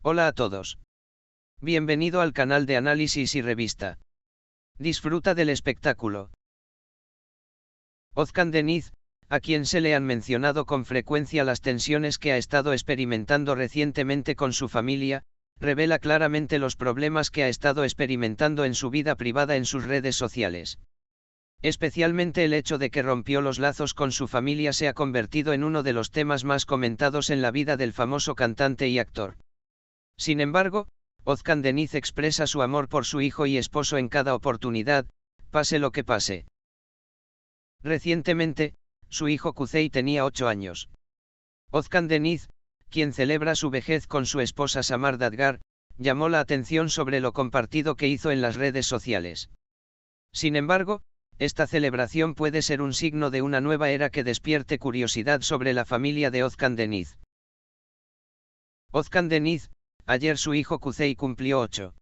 Hola a todos. Bienvenido al canal de análisis y revista. Disfruta del espectáculo. Özcan Deniz, a quien se le han mencionado con frecuencia las tensiones que ha estado experimentando recientemente con su familia, revela claramente los problemas que ha estado experimentando en su vida privada en sus redes sociales. Especialmente el hecho de que rompió los lazos con su familia se ha convertido en uno de los temas más comentados en la vida del famoso cantante y actor. Sin embargo, Özcan Deniz expresa su amor por su hijo y esposo en cada oportunidad, pase lo que pase. Recientemente, su hijo Kuzey tenía 8 años. Özcan Deniz, quien celebra su vejez con su esposa Samar Dadgar, llamó la atención sobre lo compartido que hizo en las redes sociales. Sin embargo, esta celebración puede ser un signo de una nueva era que despierte curiosidad sobre la familia de Özcan Deniz. Özcan Deniz, ayer su hijo Kuzey cumplió 8.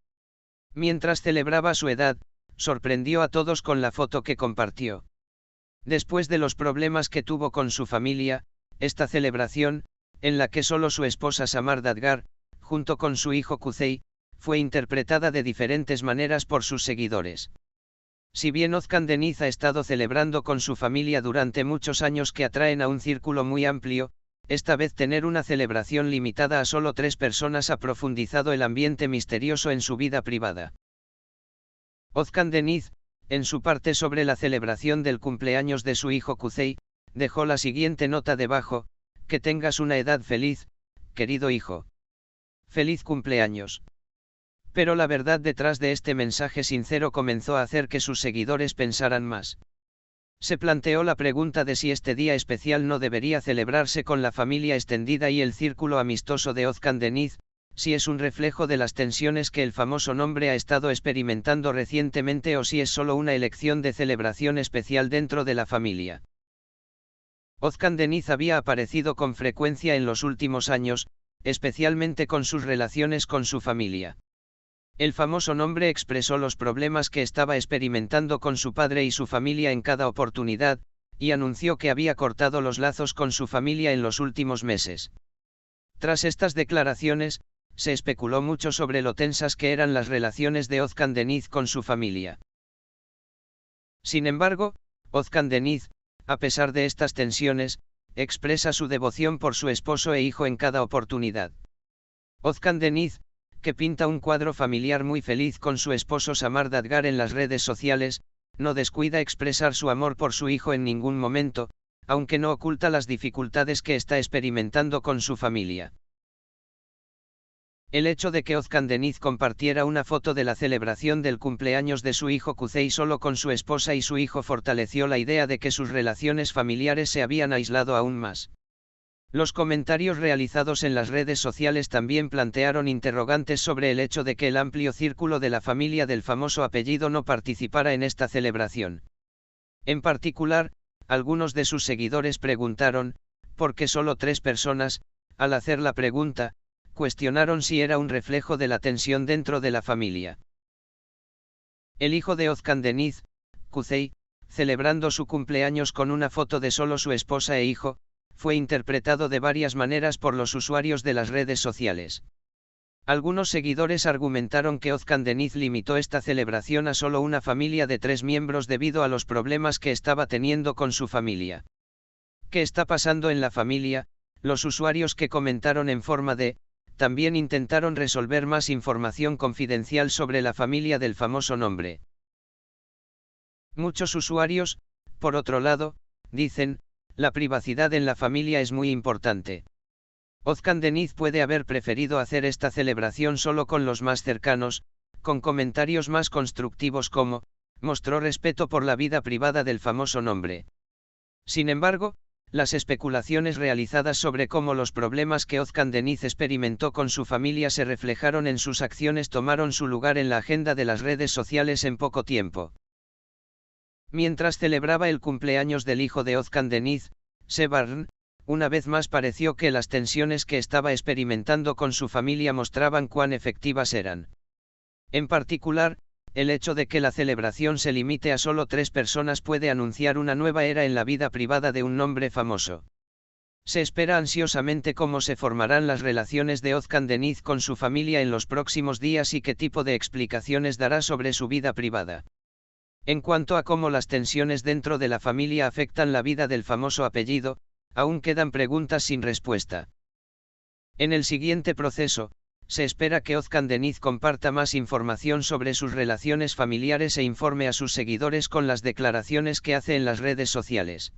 Mientras celebraba su edad, sorprendió a todos con la foto que compartió. Después de los problemas que tuvo con su familia, esta celebración, en la que solo su esposa Samar Dadgar, junto con su hijo Kuzey, fue interpretada de diferentes maneras por sus seguidores. Si bien Özcan Deniz ha estado celebrando con su familia durante muchos años que atraen a un círculo muy amplio, esta vez tener una celebración limitada a solo 3 personas ha profundizado el ambiente misterioso en su vida privada. Özcan Deniz, en su parte sobre la celebración del cumpleaños de su hijo Kuzey, dejó la siguiente nota debajo: que tengas una edad feliz, querido hijo. Feliz cumpleaños. Pero la verdad detrás de este mensaje sincero comenzó a hacer que sus seguidores pensaran más. Se planteó la pregunta de si este día especial no debería celebrarse con la familia extendida y el círculo amistoso de Özcan Deniz, si es un reflejo de las tensiones que el famoso nombre ha estado experimentando recientemente o si es solo una elección de celebración especial dentro de la familia. Özcan Deniz había aparecido con frecuencia en los últimos años, especialmente con sus relaciones con su familia. El famoso nombre expresó los problemas que estaba experimentando con su padre y su familia en cada oportunidad, y anunció que había cortado los lazos con su familia en los últimos meses. Tras estas declaraciones, se especuló mucho sobre lo tensas que eran las relaciones de Özcan Deniz con su familia. Sin embargo, Özcan Deniz, a pesar de estas tensiones, expresa su devoción por su esposo e hijo en cada oportunidad. Özcan Deniz, que pinta un cuadro familiar muy feliz con su esposo Samar Dadgar en las redes sociales, no descuida expresar su amor por su hijo en ningún momento, aunque no oculta las dificultades que está experimentando con su familia. El hecho de que Özcan Deniz compartiera una foto de la celebración del cumpleaños de su hijo Kuzey solo con su esposa y su hijo fortaleció la idea de que sus relaciones familiares se habían aislado aún más. Los comentarios realizados en las redes sociales también plantearon interrogantes sobre el hecho de que el amplio círculo de la familia del famoso apellido no participara en esta celebración. En particular, algunos de sus seguidores preguntaron, ¿por qué solo 3 personas? Al hacer la pregunta, cuestionaron si era un reflejo de la tensión dentro de la familia. El hijo de Özcan Deniz, Kuzey, celebrando su cumpleaños con una foto de solo su esposa e hijo, fue interpretado de varias maneras por los usuarios de las redes sociales. Algunos seguidores argumentaron que Özcan Deniz limitó esta celebración a solo una familia de 3 miembros debido a los problemas que estaba teniendo con su familia. ¿Qué está pasando en la familia? Los usuarios que comentaron en forma de también intentaron resolver más información confidencial sobre la familia del famoso nombre. Muchos usuarios, por otro lado, dicen: la privacidad en la familia es muy importante. Özcan Deniz puede haber preferido hacer esta celebración solo con los más cercanos, con comentarios más constructivos como, mostró respeto por la vida privada del famoso nombre. Sin embargo, las especulaciones realizadas sobre cómo los problemas que Özcan Deniz experimentó con su familia se reflejaron en sus acciones tomaron su lugar en la agenda de las redes sociales en poco tiempo. Mientras celebraba el cumpleaños del hijo de Özcan Deniz, Sebarn, una vez más pareció que las tensiones que estaba experimentando con su familia mostraban cuán efectivas eran. En particular, el hecho de que la celebración se limite a solo 3 personas puede anunciar una nueva era en la vida privada de un nombre famoso. Se espera ansiosamente cómo se formarán las relaciones de Özcan Deniz con su familia en los próximos días y qué tipo de explicaciones dará sobre su vida privada. En cuanto a cómo las tensiones dentro de la familia afectan la vida del famoso apellido, aún quedan preguntas sin respuesta. En el siguiente proceso, se espera que Özcan Deniz comparta más información sobre sus relaciones familiares e informe a sus seguidores con las declaraciones que hace en las redes sociales.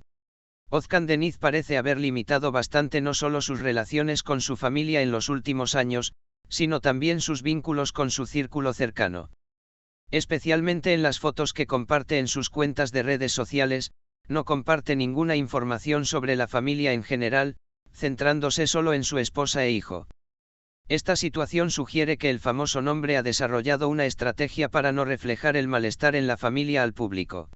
Özcan Deniz parece haber limitado bastante no solo sus relaciones con su familia en los últimos años, sino también sus vínculos con su círculo cercano. Especialmente en las fotos que comparte en sus cuentas de redes sociales, no comparte ninguna información sobre la familia en general, centrándose solo en su esposa e hijo. Esta situación sugiere que el famoso nombre ha desarrollado una estrategia para no reflejar el malestar en la familia al público.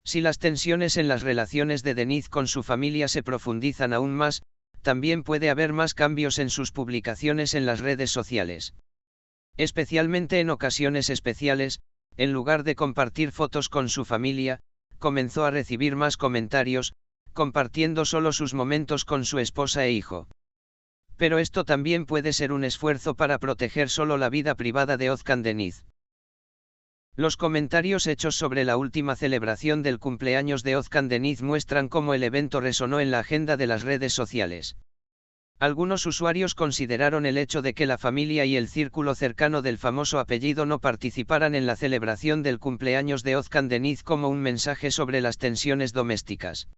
Si las tensiones en las relaciones de Deniz con su familia se profundizan aún más, también puede haber más cambios en sus publicaciones en las redes sociales. Especialmente en ocasiones especiales, en lugar de compartir fotos con su familia, comenzó a recibir más comentarios, compartiendo solo sus momentos con su esposa e hijo. Pero esto también puede ser un esfuerzo para proteger solo la vida privada de Özcan Deniz. Los comentarios hechos sobre la última celebración del cumpleaños de Özcan Deniz muestran cómo el evento resonó en la agenda de las redes sociales. Algunos usuarios consideraron el hecho de que la familia y el círculo cercano del famoso apellido no participaran en la celebración del cumpleaños de Özcan Deniz como un mensaje sobre las tensiones domésticas.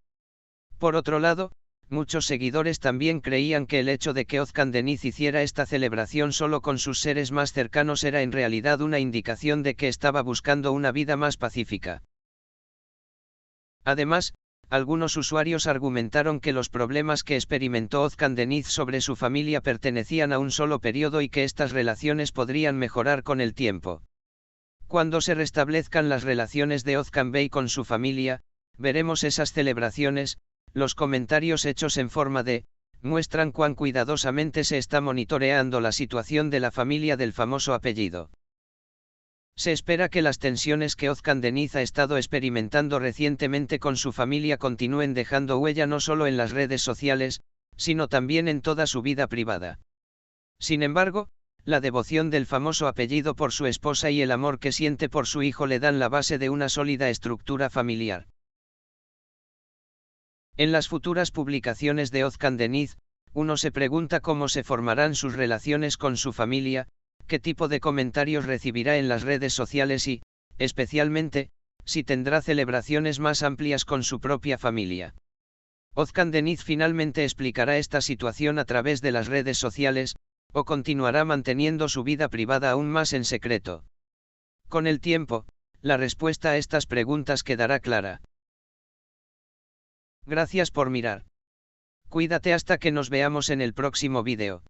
Por otro lado, muchos seguidores también creían que el hecho de que Özcan Deniz hiciera esta celebración solo con sus seres más cercanos era en realidad una indicación de que estaba buscando una vida más pacífica. Además, algunos usuarios argumentaron que los problemas que experimentó Özcan Deniz sobre su familia pertenecían a un solo periodo y que estas relaciones podrían mejorar con el tiempo. Cuando se restablezcan las relaciones de Özcan Bey con su familia, veremos esas celebraciones. Los comentarios hechos en forma de muestran cuán cuidadosamente se está monitoreando la situación de la familia del famoso apellido. Se espera que las tensiones que Özcan Deniz ha estado experimentando recientemente con su familia continúen dejando huella no solo en las redes sociales, sino también en toda su vida privada. Sin embargo, la devoción del famoso apellido por su esposa y el amor que siente por su hijo le dan la base de una sólida estructura familiar. En las futuras publicaciones de Özcan Deniz, uno se pregunta cómo se formarán sus relaciones con su familia, qué tipo de comentarios recibirá en las redes sociales y, especialmente, si tendrá celebraciones más amplias con su propia familia. Özcan Deniz finalmente explicará esta situación a través de las redes sociales, o continuará manteniendo su vida privada aún más en secreto. Con el tiempo, la respuesta a estas preguntas quedará clara. Gracias por mirar. Cuídate hasta que nos veamos en el próximo vídeo.